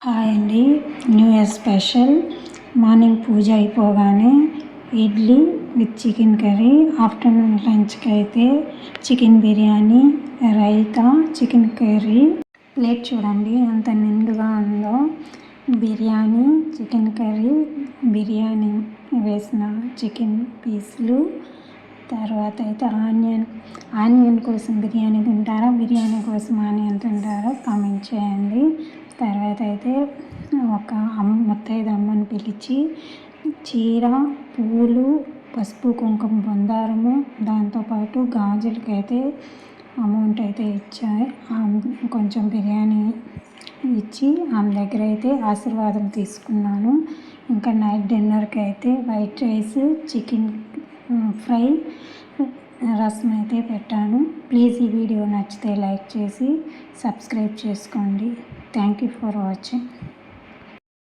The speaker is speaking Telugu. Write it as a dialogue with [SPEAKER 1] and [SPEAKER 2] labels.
[SPEAKER 1] హాయ్ అండి. న్యూ ఇయర్ స్పెషల్ మార్నింగ్ పూజ అయిపోగానే idli with chicken curry, afternoon లంచ్కి అయితే chicken biryani, raita, chicken curry. Plate చూడండి ఎంత నిండుగా ఉందో. బిర్యానీ, చికెన్ కర్రీ, బిర్యానీ వేసిన చికెన్ పీసులు, తర్వాత అయితే ఆనియన్ కోసం బిర్యానీ తింటారా, బిర్యానీ కోసం ఆనియన్ తింటారా కామెంట్ చేయండి. తర్వాత అయితే ఒక ముత్తైదు అమ్మని పిలిచి చీర, పూలు, పసుపు, కుంకుమ, బంగారము, దాంతోపాటు గాజులకైతే అమౌంట్ అయితే ఇచ్చాయి. కొంచెం బిర్యానీ ఇచ్చి ఆమె దగ్గర అయితే ఆశీర్వాదం తీసుకున్నాను. ఇంకా నైట్ డిన్నర్కి అయితే వైట్ రైస్, చికెన్ ఫ్రై, రసం అయితే పెట్టాను. ప్లీజ్ ఈ వీడియో నచ్చితే లైక్ చేసి సబ్స్క్రైబ్ చేసుకోండి. Thank you for watching.